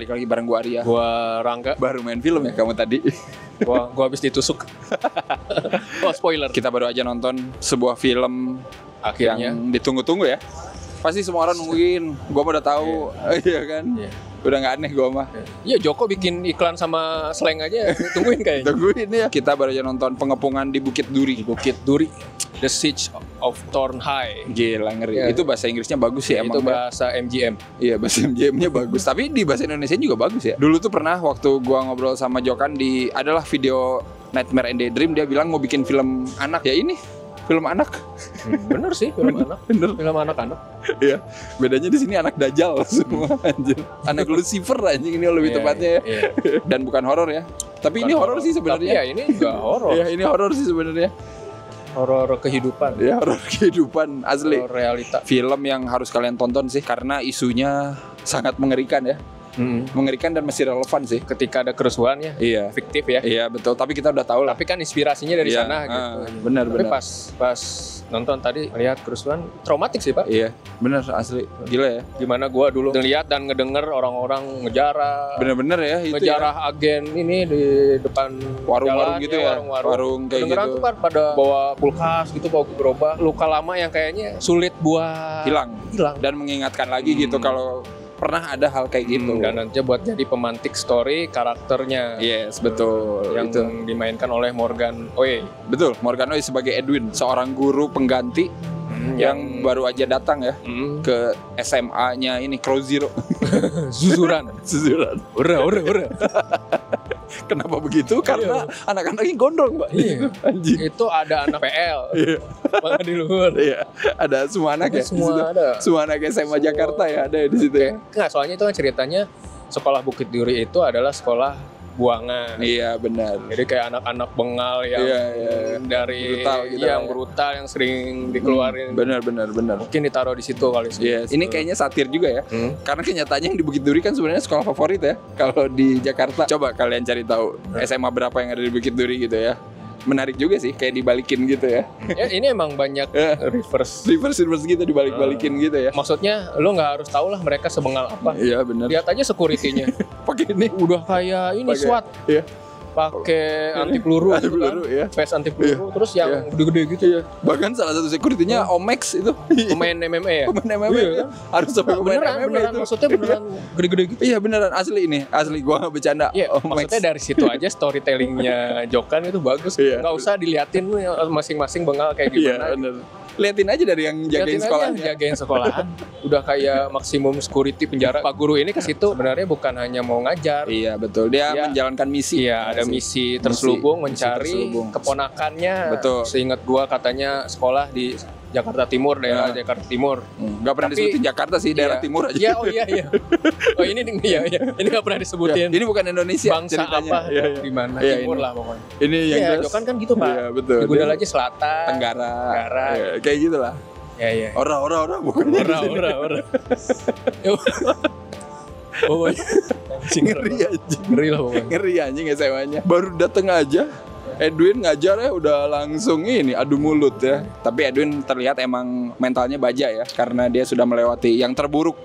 balik lagi bareng gua Arya. Gua Rangga. Baru main film ya kamu tadi. Gua habis ditusuk. Oh, spoiler. Kita baru aja nonton sebuah film Akhirnya yang ditunggu-tunggu ya. Pasti semua orang nungguin. Gua mah udah tahu, iya kan? Iya. Udah nggak aneh gua mah. Iya, Joko bikin iklan sama slang aja. Tungguin kayaknya. Tungguin ya. Kita baru aja nonton Pengepungan di Bukit Duri. Bukit Duri, The Siege of Thorn High. Gila ngeri. Ya. Itu bahasa Inggrisnya bagus sih emang. Itu bahasa MGM. Iya, bahasa MGM-nya bagus. Tapi di bahasa Indonesia juga bagus ya. Dulu tuh pernah waktu gua ngobrol sama Jokan di adalah video Nightmare and Daydream, dia bilang mau bikin film anak. Ya ini film anak. Bener sih, film anak. Bener. Film anak-anak. Iya. Bedanya di sini anak Dajjal semua anjir. Anak Lucifer anjing ini lebih Iya, tepatnya ya. iya. Dan bukan horor ya. Tapi ini horor sih Tapi sebenarnya. ya ini enggak horor. Iya, ini horor sih sebenarnya. Horor kehidupan. Ya, horor kehidupan asli. Horor realita. Film yang harus kalian tonton sih karena isunya sangat mengerikan ya. Mengerikan dan masih relevan sih. Ketika ada kerusuhan ya, Iya. fiktif ya. Iya, betul. Tapi kita udah tahu lah. Tapi kan inspirasinya dari Iya, sana gitu. benar, Tapi benar. pas nonton tadi lihat kerusuhan traumatik sih, Pak. Iya, bener asli. Gila ya. Gimana gua dulu ngeliat dan ngedenger orang-orang ngejarah Bener-bener ya itu ngejarah ya. agen ini di depan Warung-warung jalan, gitu ya. warung-warung. Warung kayak Kedengeran gitu. tuh kan pada bawa kulkas gitu, bawa gerobak, luka lama yang kayaknya sulit buat Hilang. dan Dan mengingatkan lagi gitu kalau pernah ada hal kayak gitu. dan nanti buat jadi pemantik story karakternya Yes, betul. yang Itu. dimainkan oleh Morgan Oe Betul. Morgan Oy sebagai Edwin, seorang guru pengganti yang baru aja datang ya ke SMA-nya ini Crow Zero. zuzuran. Susuran. Ura. Kenapa begitu? Karena anak-anaknya gondrong, Pak. Iya. Anjing. Itu ada anak PL. Iya. Malah di luar. Iya. Ada semua anak ya. di Semua situ? ada. Semua anak SMA Jakarta ya ada di situ ya. Enggak, soalnya itu kan ceritanya sekolah Bukit Duri itu adalah sekolah buangan. Iya, benar. Jadi kayak anak-anak bengal yang Iya. dari Brutal gitu yang ya. brutal yang sering dikeluarin. Benar. Mungkin ditaruh di situ kali sih. Yes. Ini kayaknya satir juga ya. Karena kenyataannya yang di Bukit Duri kan sebenarnya sekolah favorit ya. Kalau di Jakarta, coba kalian cari tahu SMA berapa yang ada di Bukit Duri gitu ya. Menarik juga sih, kayak dibalikin gitu ya. Ya, ini emang banyak reverse. Reverse gitu dibalik-balikin gitu ya. Maksudnya lu nggak harus tahu lah mereka sebengal apa. Iya benar. Lihat aja security-nya. Pakai ini. Udah kayak ini Pakai- SWAT. Iya. Pakai anti peluru Anti gitu kan. peluru, iya. Vest anti peluru terus yang Iya. gede-gede gitu. Iya. Bahkan salah satu security-nya Omex itu. Pemain MMA ya. Pemain MMA Iya, kan? Harus sampai pemain MMA beneran itu. maksudnya beneran gede-gede gitu. Iya beneran asli ini. Asli gua nggak bercanda. Iya, Omex. maksudnya dari situ aja storytellingnya Jokan itu bagus. Iya. Nggak usah diliatin lu yang masing-masing bengal kayak Iya gimana. bener. Liatin aja dari yang jagain Liatin aja sekolahnya. jagain sekolahan. Udah kayak maksimum security penjara. Pak guru ini ke situ sebenarnya bukan hanya mau ngajar. Iya betul. Dia Iya. menjalankan misi. Iya, ada misi terselubung mencari terselubung. keponakannya. Betul. Seingat gua katanya sekolah di Jakarta Timur, daerah Nah. Jakarta Timur. Gak pernah Tapi- disebutin Jakarta sih, daerah Iya. timur aja. Iya, oh iya. Oh ini ini nggak pernah disebutin. Ini bukan Indonesia Bangsa ceritanya. apa Iya, iya. di mana Iya, timur ini. lah pokoknya. Ini yang Iya, jelas. Jokan kan gitu Pak. Iya betul. Di Gudel Dia aja selatan. Tenggara. Tenggara. Iya, kayak gitu lah. Iya. Ora bukan. Ora. Pokoknya Ngeri anjing. ngeri lah pokoknya. Ngeri anjing SMA-nya. Baru dateng aja Edwin ngajar ya udah langsung ini adu mulut ya. Tapi Edwin terlihat emang mentalnya baja ya karena dia sudah melewati yang terburuk.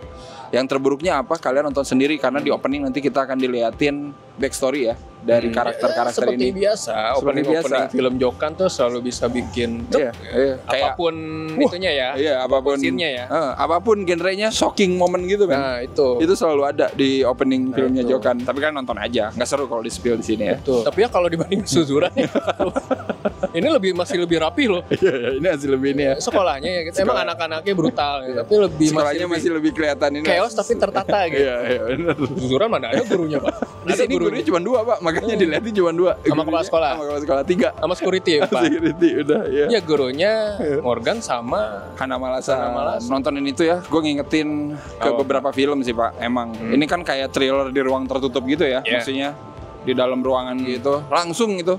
Yang terburuknya apa? Kalian nonton sendiri karena di opening nanti kita akan diliatin backstory ya dari karakter-karakter Seperti ini. biasa, Seperti opening biasa. film Jokan tuh selalu bisa bikin Iya, iya. Kayak apapun itunya ya. iya apapun scene-nya ya. apapun genrenya shocking moment gitu kan. Nah, itu. Itu selalu ada di opening filmnya itu. Jokan. Tapi kan nonton aja, nggak seru kalau di spill di sini ya. Betul. Tapi ya kalau dibanding Suzuran ini masih lebih rapi loh. Iya, ini hasil lebih ini ya. Sekolahnya ya gitu. Emang anak-anaknya brutal gitu. Tapi lebih Sekolahnya masih lebih kelihatan ini. chaos tapi tertata gitu. Iya, benar. Suzuran mana ada gurunya, Pak? Di sini gurunya cuma 2, Pak. Makanya dilihatin cuma 2. Sama kepala sekolah? Sama kepala sekolah 3. Sama security ya, Pak. Security udah ya. Iya, gurunya Morgan sama Hana Malasa. Hana Malasa. Nontonin itu ya, gue ngingetin ke Oh. beberapa film sih Pak. Emang ini kan kayak thriller di ruang tertutup gitu ya, Iya. maksudnya di dalam ruangan gitu. Langsung gitu.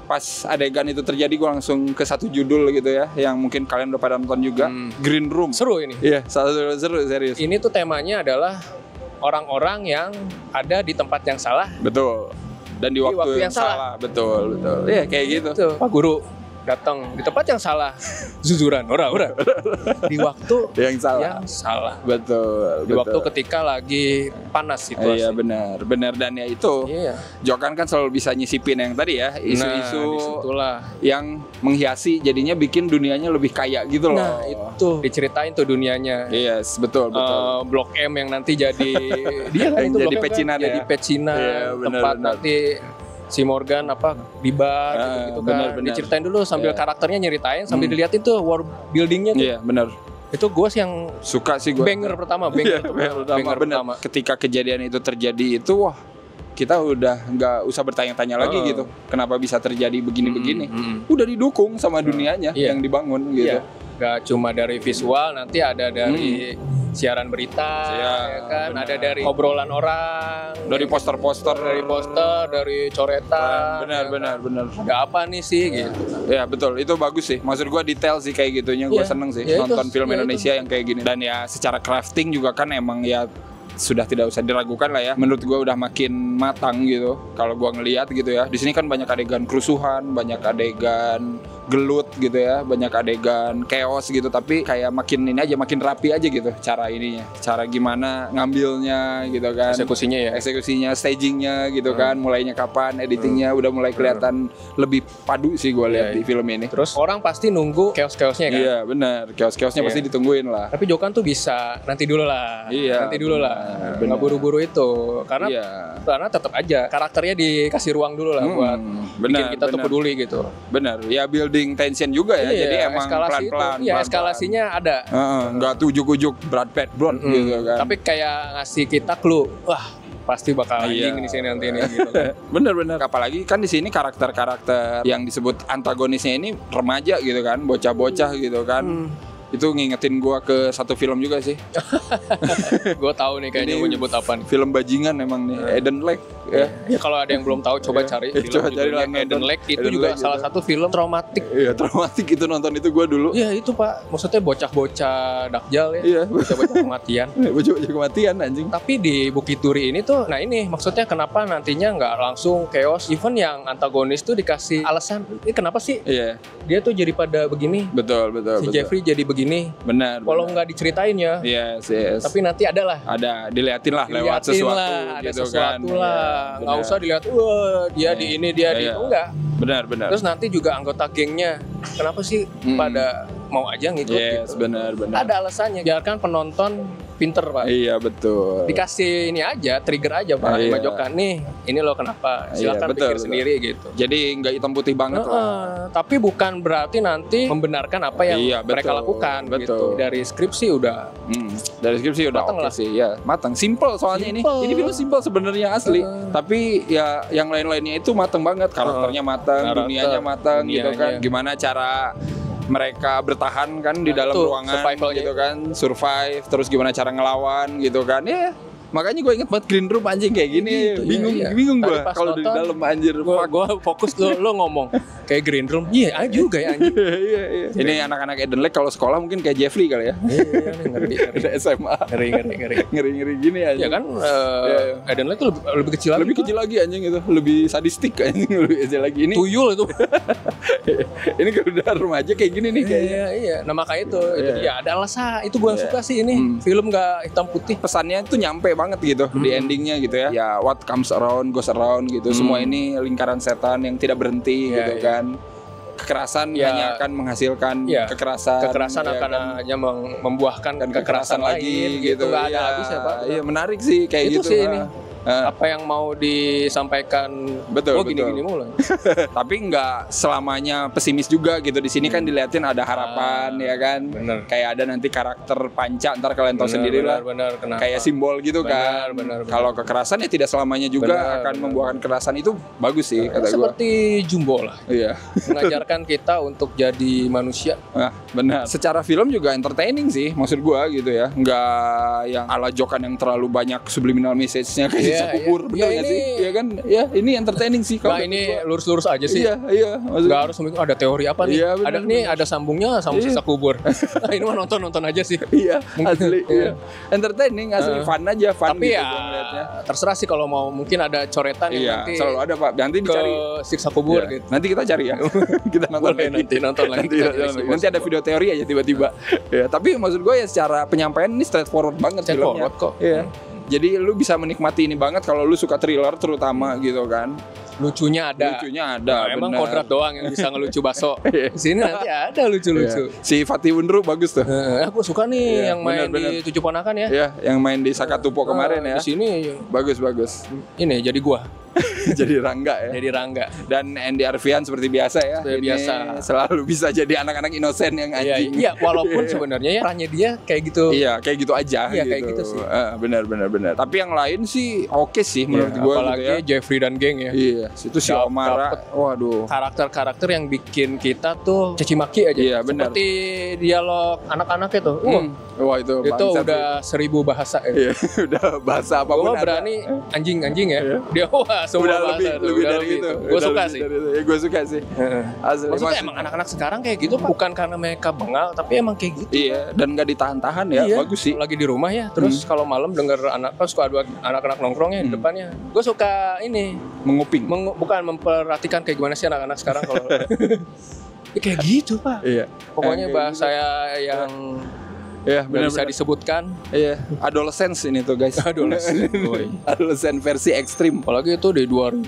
Pas adegan itu terjadi gue langsung ke satu judul gitu ya, yang mungkin kalian udah pada nonton juga, Green Room. seru ini. Iya, seru serius. Ini tuh temanya adalah orang-orang yang ada di tempat yang salah. Betul. Dan di waktu yang salah. Betul. Iya, kayak gitu. Tuh, Pak Guru datang di tempat yang salah, zuzuran, ora. Di waktu yang salah. yang salah. Betul. Di waktu ketika lagi panas situasi. Iya benar dan ya itu. Iya. Jokan kan selalu bisa nyisipin yang tadi ya, isu-isu disitulah. yang menghiasi jadinya bikin dunianya lebih kaya gitu loh. Nah, itu diceritain tuh dunianya. Yes, betul. Blok M yang nanti jadi dia kan yang itu jadi Blok M pecinan kan? Jadi ya. pecinan, Iya, tempat benar. nanti si Morgan di bar gitu kan. benar. Diceritain dulu sambil Iya. karakternya nyeritain sambil diliatin tuh world buildingnya tuh. Iya, benar. Itu gue sih yang Suka sih gue. banger pertama. Banger pertama. Ketika kejadian itu terjadi itu, wah, kita udah nggak usah bertanya-tanya lagi gitu. Kenapa bisa terjadi begini-begini? Udah didukung sama dunianya Iya. yang dibangun gitu. Iya. Gak cuma dari visual, nanti ada dari siaran berita, Iya, ya kan? benar. Ada dari obrolan orang, Dari poster-poster, dari coretan. benar. Ada apa nih sih gitu. Ya betul, itu bagus sih. Maksud gue detail sih kayak gitunya. Gue Iya. seneng sih Ya, nonton itu, film ya, Indonesia yang kayak gini. Dan ya secara crafting juga kan emang ya sudah tidak usah diragukan lah ya. Menurut gue udah makin matang gitu. Kalau gue ngelihat gitu ya. Di sini kan banyak adegan kerusuhan, banyak adegan gelut gitu ya, banyak adegan chaos gitu. Tapi kayak makin ini aja, makin rapi aja gitu cara ininya. Cara gimana ngambilnya gitu kan. Eksekusinya, stagingnya gitu kan. Mulainya kapan, editingnya udah mulai kelihatan lebih padu sih gue lihat di film ini. Terus orang pasti nunggu chaos-chaosnya kan. Iya benar, chaos-chaosnya pasti ditungguin lah. Tapi Jokan tuh bisa nanti dulu lah. Iya, Nanti dulu lah. benar. Nggak buru-buru itu. Karena Iya. tetap aja karakternya dikasih ruang dulu lah buat bikin kita tuh peduli gitu. Benar, ya building tension juga ya. Iya, Jadi emang eskalasi pelan-pelan. itu, iya, eskalasinya ada. Nggak ujuk-ujuk Brad Pitt gitu kan. Tapi kayak ngasih kita clue, wah pasti bakal Iya. anjing di sini nanti nih gitu kan. Bener. Apalagi kan di sini karakter-karakter yang disebut antagonisnya ini remaja gitu kan, bocah-bocah gitu kan. Itu ngingetin gua ke satu film juga sih. Gue tahu nih kayaknya Ini mau nyebut apa nih. Film bajingan emang nih, Eden Lake ya. Ya kalau ada yang belum tahu coba cari film Coba cari lah, judulnya Eden nonton. Lake itu Eden juga Lake salah gitu. satu film traumatik. Iya, traumatik itu nonton itu gua dulu. Iya itu Pak, maksudnya bocah-bocah dakjal ya, Iya. bocah-bocah kematian. Bocah-bocah kematian anjing. Tapi di Bukit Duri ini tuh, nah ini maksudnya kenapa nantinya nggak langsung chaos, even yang antagonis tuh dikasih alasan, ini kenapa sih Iya, dia tuh jadi pada begini, betul. si Jeffrey jadi begini, Benar. kalau nggak diceritain ya, Yes. tapi nanti ada lah. Ada diliatin lah lewat Diliatin sesuatu lah, ada gitu sesuatu kan. lah, Iya, nggak benar. usah dilihat, wah dia di ini dia di Iya. itu, enggak. Benar. Terus nanti juga anggota gengnya, kenapa sih pada mau aja ngikut Yes, gitu? benar. Ada alasannya, biarkan penonton pinter Pak. Iya, betul. Dikasih ini aja, trigger aja Pak, Iya. Jokan nih, ini lo kenapa? Iya, Silakan betul. pikir sendiri gitu. Jadi nggak hitam putih banget lah. Tapi bukan berarti nanti membenarkan apa yang Iya, mereka betul, lakukan betul. gitu. Dari skripsi udah Dari skripsi udah Mateng oke lah. sih, ya matang, simple soalnya Simple. ini film simple sebenarnya asli, tapi ya yang lain-lainnya itu matang banget, karakternya matang, Karakter, dunianya matang gitu kan, dunianya. gimana cara mereka bertahan kan di dalam itu, ruangan survivalnya. gitu kan, survive, terus gimana cara ngelawan gitu kan, ya makanya gue inget banget Green Room anjing kayak gini, Gitu, bingung iya. bingung gue Tadi pas kalau di nonton, dalam anjir. Gua fokus lo ngomong kayak Green Room. Iya, juga ya anjing. Iya. Ini anak-anak Eden Lake kalau sekolah mungkin kayak Jeffrey kali ya. Iya, ngeri. Udah SMA. Ngeri gini aja. Ya kan Eden Lake tuh lebih kecil lagi. Lebih kecil lagi anjing itu, lebih sadistik anjing, lebih kecil lagi ini. Tuyul itu. Ini kalau udah remaja kayak gini nih kayaknya. Iya. Nah makanya itu dia ada alasan. Itu gue suka sih ini film nggak hitam putih. Pesannya tuh nyampe banget gitu di endingnya gitu ya. Ya what comes around goes around gitu. Semua ini lingkaran setan yang tidak berhenti Iya, gitu iya. kan. Kekerasan Ya. hanya akan menghasilkan Iya. kekerasan. Kekerasan ya akan kan? hanya membuahkan Dan kekerasan lain gitu. Nggak ada Iya. habisnya Pak. Iya menarik sih kayak Itu gitu. sih ini. Ah. Apa yang mau disampaikan? Betul, gini-gini mulu. Tapi nggak selamanya pesimis juga gitu. Di sini kan diliatin ada harapan ya kan. Bener. Kayak ada nanti karakter panca, ntar kalian tahu sendiri lah. Benar, kenapa? Kayak simbol gitu kan. Benar. Kalau kekerasan ya tidak selamanya juga Benar, akan membuahkan kekerasan, itu bagus sih kata gue. Seperti Jumbo lah, Iya. mengajarkan kita untuk jadi manusia. Nah, benar. Secara film juga entertaining sih, maksud gua gitu ya. Nggak yang ala Jokan yang terlalu banyak subliminal message-nya kayak siksa kubur, bener iya, nggak ini- sih? Ya kan, ya ini entertaining sih. Nah, ini lurus-lurus aja sih. Iya, iya. Nggak harus mikir ada teori apa nih. Iya, bener, ada nih ada sambungnya sama Iya. sisa kubur. Nah, ini mah nonton aja sih. Iya, asli. Iya. Entertaining, asli fun aja, fun Tapi gitu ya gua ngeliatnya. terserah sih kalau mau, mungkin ada coretan yang Iya, nanti selalu ada Pak. Nanti ke dicari. siksa kubur Iya. gitu. Nanti kita cari ya. Kita nonton Boleh, lagi. nanti nonton lagi. Nanti, Kita nonton isi lagi. Nanti ada video teori aja tiba-tiba. Ya, tapi maksud gue ya secara penyampaian ini straightforward banget Straightforward filmnya. kok. Iya. Jadi lu bisa menikmati ini banget kalau lu suka thriller terutama gitu kan. Lucunya ada. Lucunya ada. Nah, emang bener. kodrat doang yang bisa ngelucu baso. Iya. Di sini nanti ada lucu-lucu. Iya. Si Fatih Unru bagus tuh. Aku suka nih Iya, yang main bener-bener. di Tujuh Ponakan ya. Iya, yang main di Sakatupo kemarin ya. Di sini Bagus. ini jadi gua. Jadi Rangga ya. Jadi Rangga. Dan Andy Arfian seperti biasa ya. Seperti Ini biasa. selalu bisa jadi anak-anak inosen yang Iya, anjing. iya, walaupun sebenarnya ya perannya dia kayak gitu. Iya, kayak gitu aja. Iya, kayak gitu sih. Benar. Tapi yang lain sih oke sih menurut Iya, gue apalagi gitu ya. Jeffrey dan geng ya. Iya, itu si Dap- Omara. dapet. Waduh. Karakter-karakter yang bikin kita tuh caci maki aja. Iya, benar. Seperti dialog anak-anak itu. Wah, itu Itu bangsat udah 1000 bahasa ya. sih. Iya, udah bahasa apapun Gue ada. berani anjing-anjing ya. Iya. Dia wah semua Udah bahasa lebih, tuh, lebih udah dari itu. Gue Udah suka lebih sih. dari itu. Ya, gue suka sih. Asli. Maksudnya emang anak-anak sekarang kayak gitu Pak. Bukan karena mereka bengal, tapi emang kayak gitu. Iya, dan gak ditahan-tahan ya. Iya, Bagus sih. lagi di rumah ya. Terus kalau malam denger suka ada anak-anak nongkrongnya di depannya. Gue suka ini Menguping. bukan memperhatikan kayak gimana sih anak-anak sekarang kalau ya, kayak gitu Pak. Iya. Pokoknya Kayak bahasa yang Iya, nggak benar bisa disebutkan. Iya, adolescence ini tuh guys. Adolescence. Adolescence versi ekstrim. Apalagi itu di 2027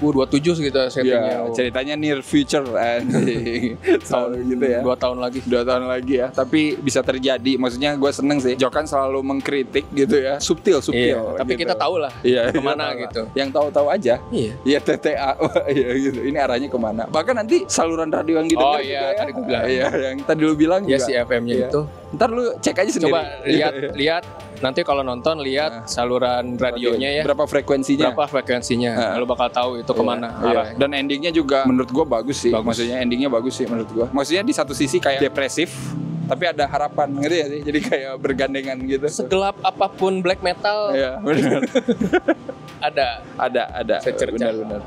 sekitar settingnya. Ya, ceritanya near future anjing. Selalu gitu ya. 2 tahun lagi. 2 tahun lagi ya, tapi bisa terjadi. Maksudnya gue seneng sih. Jokan selalu mengkritik gitu ya, subtil. Iya, tapi gitu. kita tahu lah Iya, kemana iya, gitu. Yang tahu-tahu aja. Iya. Iya TTA, Wah, iya gitu. Ini arahnya kemana? Bahkan nanti saluran radio yang didengar Oh, iya, juga ya. tadi gua bilang. Iya, yang tadi lu bilang Ya juga. si FM-nya Iya. itu. Ntar lu cek aja sendiri. Coba lihat nanti kalau nonton lihat saluran radionya ya. Berapa frekuensinya? Berapa frekuensinya. Lo bakal tahu itu kemana Iya. arahnya. Dan endingnya juga menurut gua bagus sih. Bagus. Maksudnya endingnya bagus sih menurut gua. Maksudnya di satu sisi kayak depresif, tapi ada harapan gitu ya sih. Jadi kayak bergandengan gitu. Segelap apapun black metal Iya, benar. ada secercah Benar.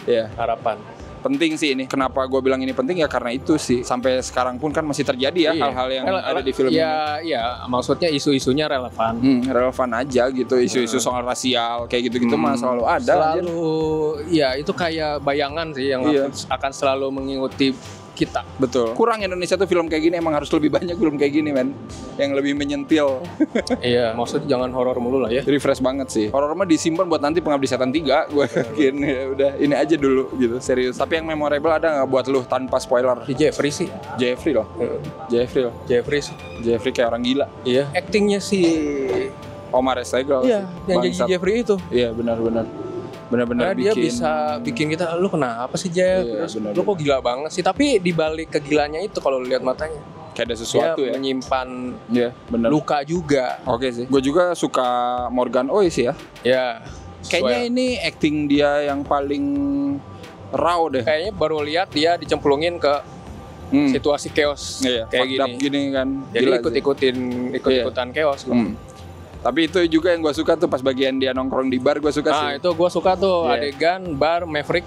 Iya. harapan. Penting sih ini. Kenapa gue bilang ini penting ya karena itu sih. Sampai sekarang pun kan masih terjadi ya Iya. hal-hal yang ada di film ini. Iya, maksudnya isu-isunya relevan. Relevan aja gitu. Isu-isu soal rasial kayak gitu-gitu mah selalu ada. Selalu, ya itu kayak bayangan sih yang Iya. akan selalu mengikuti kita. Betul. Kurang Indonesia tuh film kayak gini emang harus lebih banyak film kayak gini men. Yang lebih menyentil. Iya, maksudnya jangan horor mulu lah ya. Refresh banget sih. Horor mah disimpan buat nanti Pengabdi Setan 3. Gue yakin ya udah ini aja dulu gitu serius. Tapi yang memorable ada nggak buat lu tanpa spoiler? Si Jeffrey sih. Jeffrey loh. Jeffrey sih. Jeffrey kayak orang gila. Iya. Actingnya si Omar Estegel. iya, yang jadi Bangsat. Jeffrey itu. Iya benar-benar. Karena Benar-benar dia bikin. bisa bikin kita, lu kenapa sih Jeff? Iya, Terus, benar. lu kok gila banget sih? Tapi dibalik kegilanya itu kalau lu lihat matanya, Kayak ada sesuatu dia ya. menyimpan Iya benar. luka juga. Oke sih. Gue juga suka Morgan Oi sih ya. Ya. Kayaknya ini acting dia yang paling raw deh. Kayaknya baru lihat dia dicemplungin ke situasi chaos Iya, kayak fucked up gini. gini kan. Jadi Gila sih. ikut-ikutan chaos. Tapi itu juga yang gue suka tuh pas bagian dia nongkrong di bar gue suka Nah sih. itu gue suka tuh Iya. adegan bar Maverick.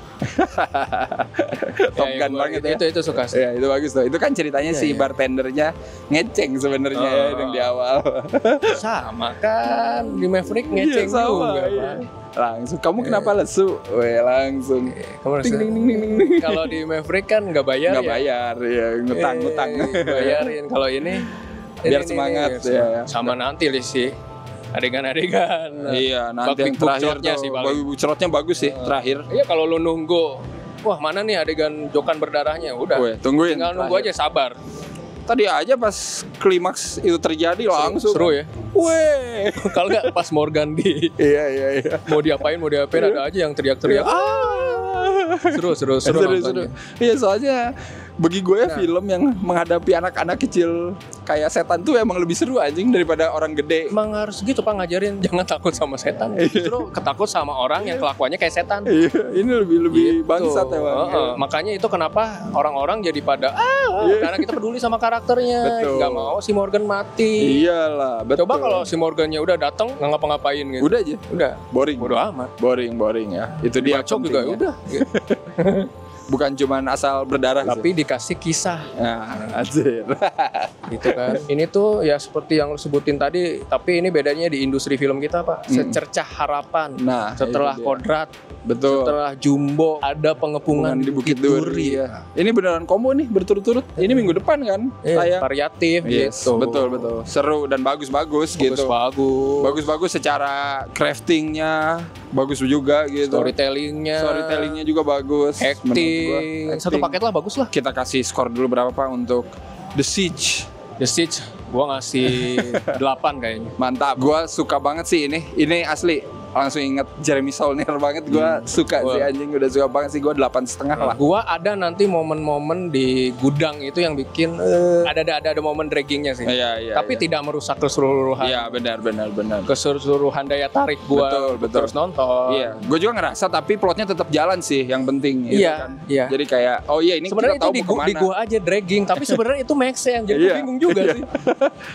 Top Ya, Gun banget ya. Itu suka sih. Iya itu bagus tuh. Itu kan ceritanya Iya, si iya. bartendernya ngeceng sebenarnya ya yang di awal. Sama kan di Maverick Iya, ngeceng sama, juga. iya. Pak. Langsung kamu kenapa lesu? Weh langsung. Kamu Ting rasa- ting ting ting ting. Kalau di Maverick kan nggak bayar Nggak ya. bayar ya ngutang. Bayarin. Kalau ini Biar semangat, ya. Sama nanti sih adegan-adegan. Iya nanti Bug yang terakhir cerotnya tuh sih paling. bug cerotnya bagus sih terakhir. Iya kalau lu nunggu, wah mana nih adegan jokan berdarahnya, udah. Weh tungguin. Tinggal nunggu aja, sabar. Tadi aja pas klimaks itu terjadi langsung. Seru ya. Weh. Kalau nggak pas Morgan di Iya. mau diapain ada aja yang teriak-teriak. Seru Seru. nontonnya. Iya soalnya Bagi gue ya film yang menghadapi anak-anak kecil kayak setan tuh emang lebih seru anjing daripada orang gede. Emang harus gitu Pak, ngajarin jangan takut sama setan. Justru ketakut sama orang yang kelakuannya kayak setan. Iya, ini lebih Gitu. bangsat emang. Makanya itu kenapa orang-orang jadi pada karena kita peduli sama karakternya. Betul. Nggak mau si Morgan mati. Iyalah, betul. Coba kalau si Morgannya udah datang nggak ngapa-ngapain gitu. udah aja, Udah. boring. Bodo amat. Boring ya. Itu dia Bacok juga pentingnya. udah. Bukan cuman asal berdarah Tapi dikasih kisah Nah, anjir. gitu kan. Ini tuh ya seperti yang lu sebutin tadi, tapi ini bedanya di industri film kita Pak. Secercah harapan. Nah, Setelah itu dia. Kodrat, Betul. setelah Jumbo, ada pengepungan di Bukit Duri ya. Ini beneran combo nih berturut-turut. Ini minggu depan kan tayang. variatif Yes, gitu. betul. Seru dan bagus-bagus gitu. Bagus. Bagus-bagus secara craftingnya bagus juga gitu. Storytellingnya juga bagus. acting. Menurut gua. Satu paket lah, bagus lah. Kita kasih skor dulu berapa Pak untuk The Siege. The Siege, gua ngasih 8 kayaknya. Mantap. Gua suka banget sih ini. Ini asli langsung inget Jeremy Saulnier banget. Gua suka sih anjing, udah suka banget sih. Gua 8,5 lah. Gua ada nanti momen-momen di gudang itu yang bikin ada momen draggingnya sih. Iya. Tapi tidak merusak keseluruhan. Iya, benar. Keseluruhan daya tarik gua Betul. terus nonton. Iya, gue juga ngerasa tapi plotnya tetap jalan sih, yang penting. Gitu Iya, kan. iya. Jadi kayak, oh iya ini Sebenarnya kita itu tahu di mau kemana. gua aja dragging, tapi sebenarnya itu make sense. Jadi Iya, gua bingung juga iya. sih.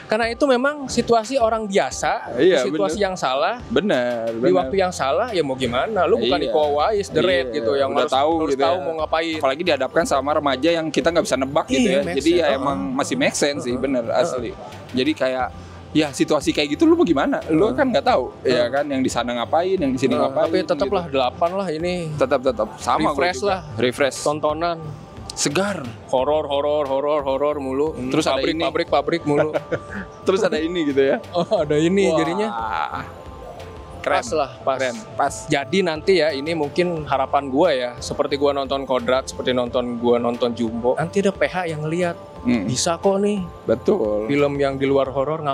Karena itu memang situasi orang biasa, Iya, di situasi yang salah, Benar. di waktu yang salah, ya mau gimana? Lu bukan Iya. Iko Uwais, The Red Iya, gitu, yang udah harus tahu gitu tahu ya. mau ngapain. Apalagi dihadapkan sama remaja yang kita nggak bisa nebak gitu Iya, ya. make Jadi ya sense. emang masih make sense sih, bener asli. Jadi kayak ya situasi kayak gitu lu mau gimana? Lu kan nggak tahu, ya kan yang di sana ngapain, yang di sini ngapain. Tapi tetaplah gitu. 8 lah ini. Tetap sama gua Refresh juga. lah. Refresh. Tontonan Segar. horor mulu. Terus ada ini. pabrik mulu. Terus ada ini gitu ya. Oh, ada ini Wah. jadinya. Keren. Pas lah, pas. Keren. Pas. Jadi nanti ya ini mungkin harapan gua ya, seperti gua nonton Kodrat, seperti gua nonton Jumbo. Nanti ada PH yang ngeliat bisa kok nih Betul. film yang di luar horor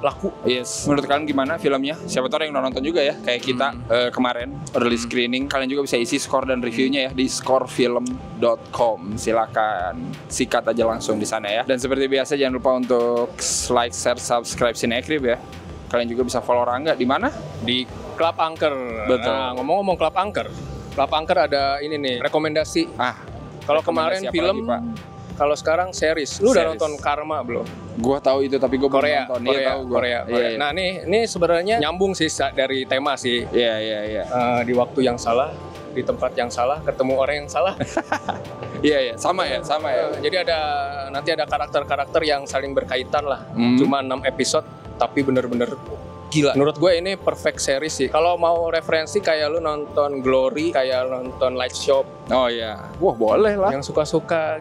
laku. Yes. Menurut kalian gimana filmnya? Siapa tahu ada yang udah nonton juga ya, kayak kita kemarin early screening. Kalian juga bisa isi skor dan reviewnya ya di scorefilm.com. Silakan sikat aja langsung di sana ya. Dan seperti biasa jangan lupa untuk like, share, subscribe Sinekrib ya. Kalian juga bisa follow Rangga di mana? Di Club Angker. Betul. Nah, ngomong-ngomong Club Angker ada ini nih rekomendasi. Kalau kemarin rekomendasi apa film, lagi, Pak? kalau sekarang series. Lu udah Series. nonton Karma belum? Gua tahu itu tapi gua belum Korea, nonton. Iya, tahu gua. Korea. Iya. Nah ini sebenarnya nyambung sih dari tema sih. Iya. Di waktu yang salah, di tempat yang salah, ketemu orang yang salah. Iya, sama ya. Jadi nanti ada karakter-karakter yang saling berkaitan lah. Hmm. Cuma 6 episode, tapi bener-bener gila. Menurut gue ini perfect series sih. Kalau mau referensi kayak lu nonton Glory, kayak nonton Light Shop, Oh iya. Wah, boleh lah. yang suka-suka.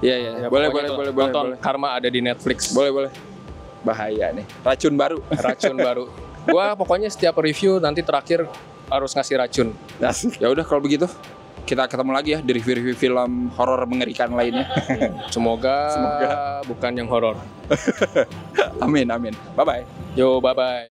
Iya. Ya, Boleh. pokoknya tuh, nonton Karma ada di Netflix. Boleh. Bahaya nih. Racun baru. Racun baru. Gua pokoknya setiap review nanti terakhir harus ngasih racun. Ya udah kalau begitu kita ketemu lagi ya di review-review film horor mengerikan lainnya. Semoga bukan yang horor. Amin. Bye bye. Yo, bye-bye.